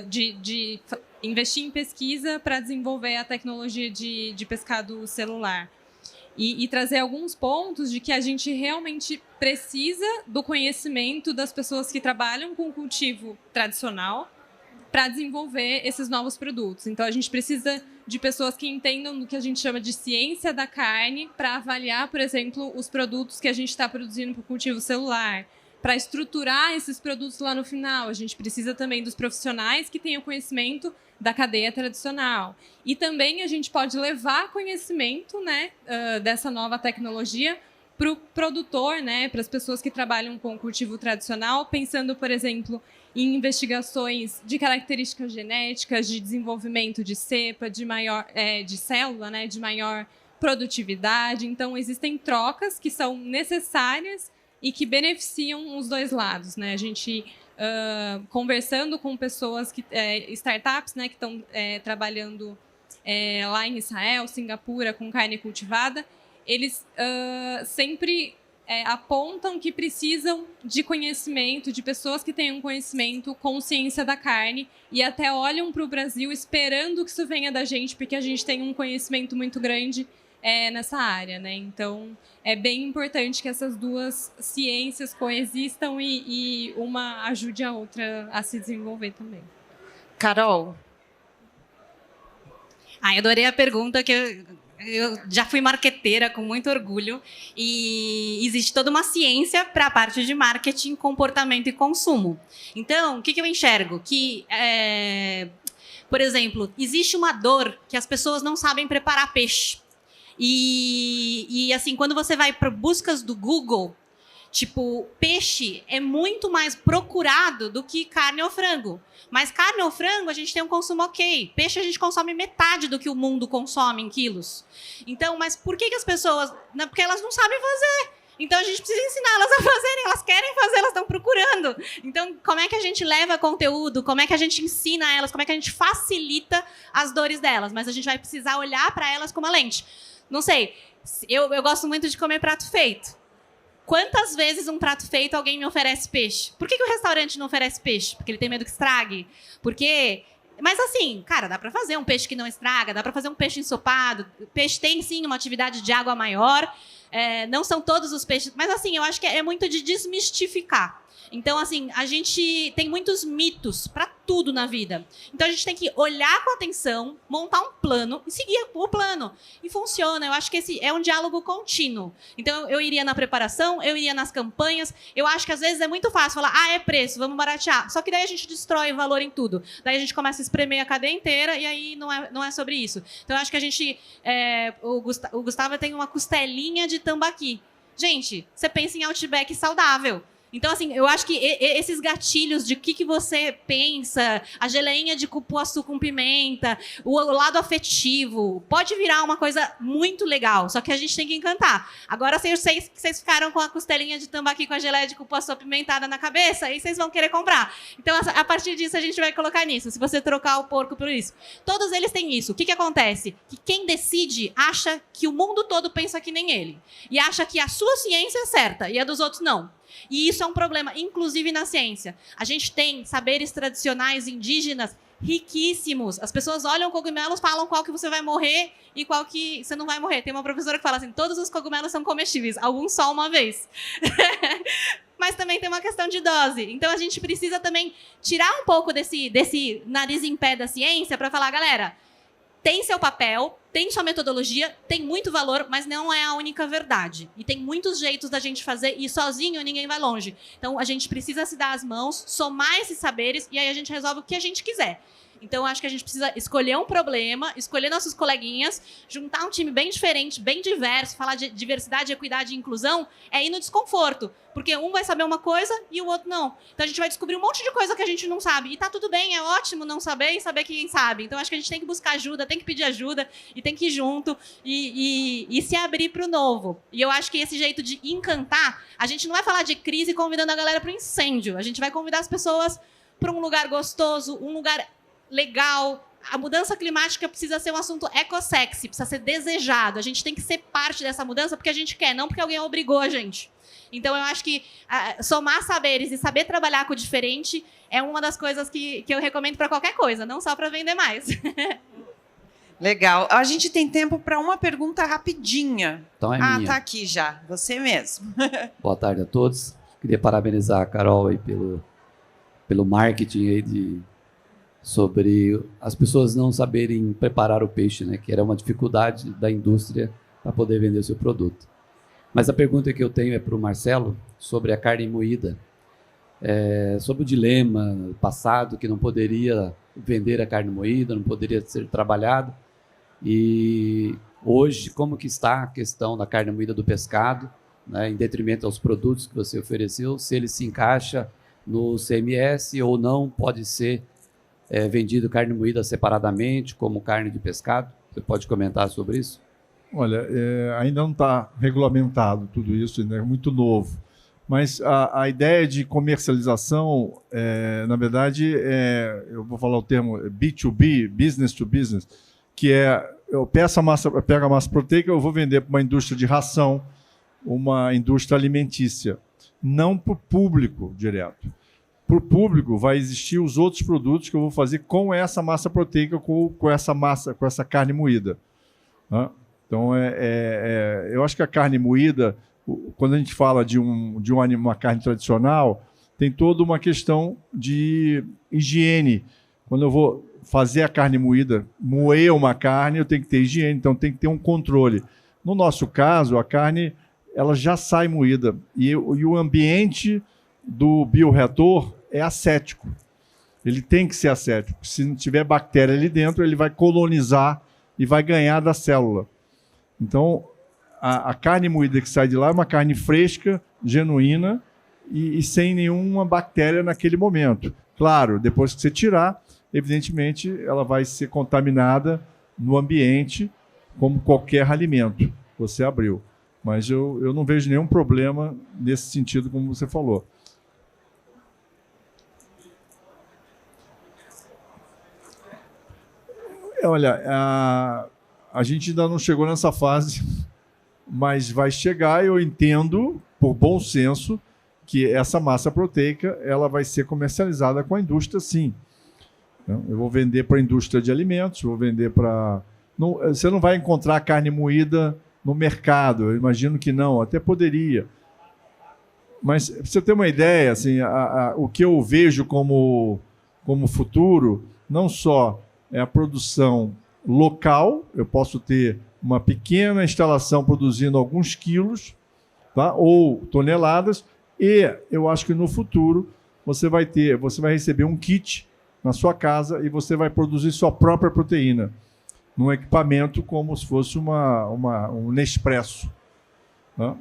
de investir em pesquisa para desenvolver a tecnologia de pescado celular. E trazer alguns pontos de que a gente realmente precisa do conhecimento das pessoas que trabalham com cultivo tradicional para desenvolver esses novos produtos. Então, a gente precisa de pessoas que entendam do que a gente chama de ciência da carne para avaliar, por exemplo, os produtos que a gente está produzindo para o cultivo celular. Para estruturar esses produtos lá no final, a gente precisa também dos profissionais que tenham conhecimento da cadeia tradicional. E também a gente pode levar conhecimento, né, dessa nova tecnologia para o produtor, né, para as pessoas que trabalham com o cultivo tradicional, pensando, por exemplo, em investigações de características genéticas, de desenvolvimento de cepa, de célula, né, de maior produtividade. Então, existem trocas que são necessárias e que beneficiam os dois lados, né? A gente conversando com pessoas startups, né, que estão trabalhando lá em Israel, Singapura, com carne cultivada, eles sempre apontam que precisam de conhecimento, de pessoas que tenham conhecimento, consciência da carne, e até olham para o Brasil esperando que isso venha da gente, porque a gente tem um conhecimento muito grande nessa área, né? Então, é bem importante que essas duas ciências coexistam e uma ajude a outra a se desenvolver também.
Carol?
Eu adorei a pergunta, que eu já fui marqueteira com muito orgulho, e existe toda uma ciência para a parte de marketing, comportamento e consumo. Então, o que eu enxergo? Que, por exemplo, existe uma dor que as pessoas não sabem preparar peixe. E assim, quando você vai para buscas do Google, tipo, peixe é muito mais procurado do que carne ou frango. Mas carne ou frango, a gente tem um consumo ok. Peixe, a gente consome metade do que o mundo consome em quilos. Então, mas por que as pessoas... Porque elas não sabem fazer. Então, a gente precisa ensinar elas a fazerem. Elas querem fazer, elas estão procurando. Então, como é que a gente leva conteúdo? Como é que a gente ensina elas? Como é que a gente facilita as dores delas? Mas a gente vai precisar olhar para elas com uma lente. Não sei, eu gosto muito de comer prato feito. Quantas vezes um prato feito alguém me oferece peixe? Por que o restaurante não oferece peixe? Porque ele tem medo que estrague? Mas assim, cara, dá para fazer um peixe que não estraga, dá para fazer um peixe ensopado. Peixe tem, sim, uma atividade de água maior. Não são todos os peixes... Mas assim, eu acho que é muito de desmistificar. Então, assim, a gente tem muitos mitos para tudo na vida. Então, a gente tem que olhar com atenção, montar um plano e seguir o plano. E funciona. Eu acho que esse é um diálogo contínuo. Então, eu iria na preparação, eu iria nas campanhas. Eu acho que, às vezes, é muito fácil falar, é preço, vamos baratear. Só que daí a gente destrói o valor em tudo. Daí a gente começa a espremer a cadeia inteira e aí não é sobre isso. Então, eu acho que a gente... o Gustavo tem uma costelinha de tambaqui. Gente, você pensa em Outback saudável. Então, assim, eu acho que esses gatilhos de que você pensa, a geleinha de cupuaçu com pimenta, o lado afetivo, pode virar uma coisa muito legal, só que a gente tem que encantar. Agora, se vocês ficaram com a costelinha de tambaqui com a geleia de cupuaçu apimentada na cabeça, aí vocês vão querer comprar. Então, a partir disso, a gente vai colocar nisso, se você trocar o porco por isso. Todos eles têm isso. O que acontece? Que quem decide acha que o mundo todo pensa que nem ele. E acha que a sua ciência é certa e a dos outros não. E isso é um problema, inclusive na ciência. A gente tem saberes tradicionais indígenas riquíssimos. As pessoas olham cogumelos, falam qual que você vai morrer e qual que você não vai morrer. Tem uma professora que fala assim, todos os cogumelos são comestíveis, alguns só uma vez. Mas também tem uma questão de dose. Então, a gente precisa também tirar um pouco desse nariz em pé da ciência para falar, galera, tem seu papel, tem sua metodologia, tem muito valor, mas não é a única verdade. E tem muitos jeitos da gente fazer, e sozinho ninguém vai longe. Então, a gente precisa se dar as mãos, somar esses saberes, e aí a gente resolve o que a gente quiser. Então, acho que a gente precisa escolher um problema, escolher nossos coleguinhas, juntar um time bem diferente, bem diverso, falar de diversidade, equidade e inclusão, é ir no desconforto. Porque um vai saber uma coisa e o outro não. Então, a gente vai descobrir um monte de coisa que a gente não sabe. E tá tudo bem, é ótimo não saber e saber quem sabe. Então, acho que a gente tem que buscar ajuda, tem que pedir ajuda e tem que ir junto e se abrir para o novo. E eu acho que esse jeito de encantar, a gente não vai falar de crise convidando a galera para o incêndio. A gente vai convidar as pessoas para um lugar gostoso, um lugar legal. A mudança climática precisa ser um assunto ecossexy, precisa ser desejado. A gente tem que ser parte dessa mudança porque a gente quer, não porque alguém obrigou a gente. Então, eu acho que somar saberes e saber trabalhar com o diferente é uma das coisas que eu recomendo para qualquer coisa, não só para vender mais.
Legal. A gente tem tempo para uma pergunta rapidinha.
Então é minha.
Tá aqui já. Você mesmo.
Boa tarde a todos. Queria parabenizar a Carol aí pelo marketing aí sobre as pessoas não saberem preparar o peixe, né? Que era uma dificuldade da indústria para poder vender o seu produto. Mas a pergunta que eu tenho é para o Marcelo sobre a carne moída. Sobre o dilema passado que não poderia vender a carne moída, não poderia ser trabalhado. E hoje, como que está a questão da carne moída do pescado, né, em detrimento aos produtos que você ofereceu, se ele se encaixa no CMS ou não pode ser vendido carne moída separadamente, como carne de pescado? Você pode comentar sobre isso?
Olha, ainda não está regulamentado tudo isso, ainda é muito novo. Mas a ideia de comercialização, na verdade, eu vou falar o termo B2B, business to business, que eu pego a massa proteica, eu vou vender para uma indústria de ração, uma indústria alimentícia, não para o público direto. Para o público vai existir os outros produtos que eu vou fazer com essa massa proteica, com essa carne moída. Né? Então, eu acho que a carne moída, quando a gente fala de uma carne tradicional, tem toda uma questão de higiene. Quando eu vou fazer a carne moída, moer uma carne, eu tenho que ter higiene, então tem que ter um controle. No nosso caso, a carne ela já sai moída e o ambiente do bioreator é ascético. Ele tem que ser ascético. Se não tiver bactéria ali dentro, ele vai colonizar e vai ganhar da célula. Então, a carne moída que sai de lá é uma carne fresca, genuína e sem nenhuma bactéria naquele momento. Claro, depois que você tirar, evidentemente, ela vai ser contaminada no ambiente, como qualquer alimento que você abriu. Mas eu não vejo nenhum problema nesse sentido, como você falou. Olha, a gente ainda não chegou nessa fase, mas vai chegar. Eu entendo, por bom senso, que essa massa proteica ela vai ser comercializada com a indústria, sim. Eu vou vender para a indústria de alimentos, vou vender para... Você não vai encontrar carne moída no mercado, eu imagino que não, até poderia. Mas, para você ter uma ideia, assim, o que eu vejo como futuro, não só é a produção local, eu posso ter uma pequena instalação produzindo alguns quilos, tá? Ou toneladas, e eu acho que no futuro você vai receber um kit na sua casa e você vai produzir sua própria proteína num equipamento como se fosse um Nespresso. Tá?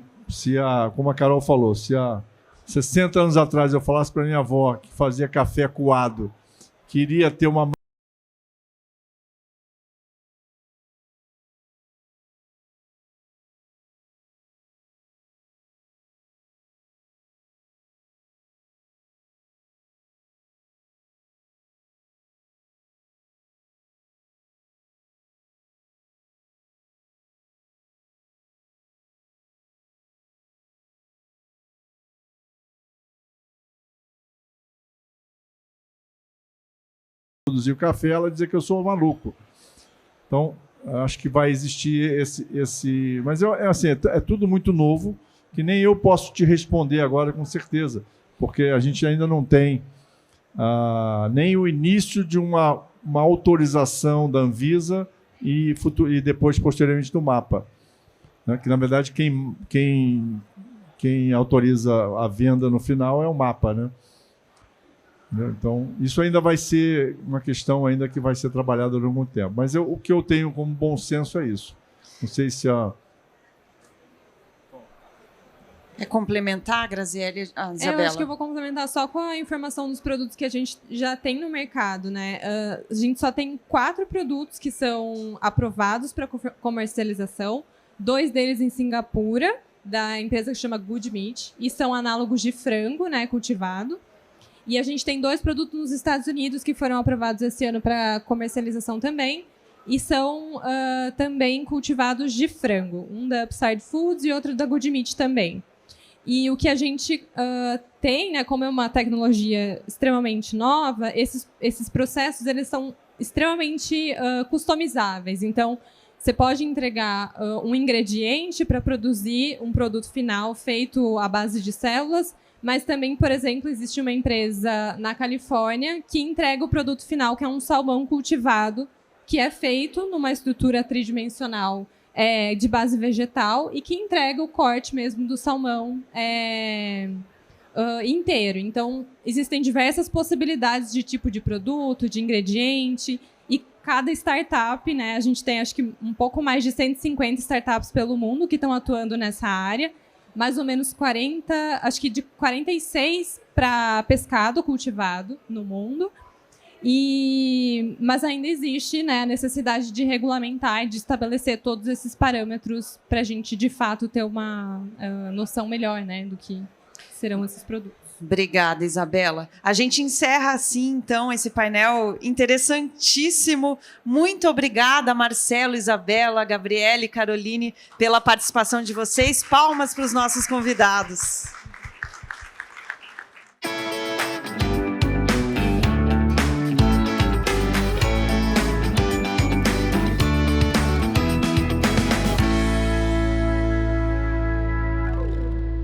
Como a Carol falou, se há 60 anos atrás eu falasse para minha avó que fazia café coado, queria ter uma produzir o café, ela dizer que eu sou maluco. Então, acho que vai existir esse... Mas assim, é tudo muito novo, que nem eu posso te responder agora com certeza, porque a gente ainda não tem nem o início de uma autorização da Anvisa e depois, posteriormente, do MAPA. Né? Que, na verdade, quem autoriza a venda no final é o MAPA, né? Então, isso ainda vai ser uma questão ainda que vai ser trabalhada durante algum tempo. Mas o que eu tenho como bom senso é isso. Não sei se
É complementar, Graziele, Isabela?
Eu acho que eu vou complementar só com a informação dos produtos que a gente já tem no mercado, né? A gente só tem 4 produtos que são aprovados para comercialização, 2 deles em Singapura, da empresa que chama Good Meat, e são análogos de frango, né, cultivado. E a gente tem 2 produtos nos Estados Unidos que foram aprovados esse ano para comercialização também, e são também cultivados de frango, um da Upside Foods e outro da Good Meat também. E o que a gente tem, né, como é uma tecnologia extremamente nova, esses processos eles são extremamente customizáveis. Então, você pode entregar um ingrediente para produzir um produto final feito à base de células, mas também, por exemplo, existe uma empresa na Califórnia que entrega o produto final, que é um salmão cultivado, que é feito numa estrutura tridimensional de base vegetal e que entrega o corte mesmo do salmão inteiro. Então, existem diversas possibilidades de tipo de produto, de ingrediente, e cada startup, né, a gente tem acho que um pouco mais de 150 startups pelo mundo que estão atuando nessa área, mais ou menos 40, acho que de 46 para pescado cultivado no mundo. Mas ainda existe, né, a necessidade de regulamentar e de estabelecer todos esses parâmetros para a gente, de fato, ter uma noção melhor, né, do que serão esses produtos.
Obrigada, Isabela. A gente encerra assim, então, esse painel interessantíssimo. Muito obrigada, Marcelo, Isabela, Gabriele, Caroline, pela participação de vocês. Palmas para os nossos convidados.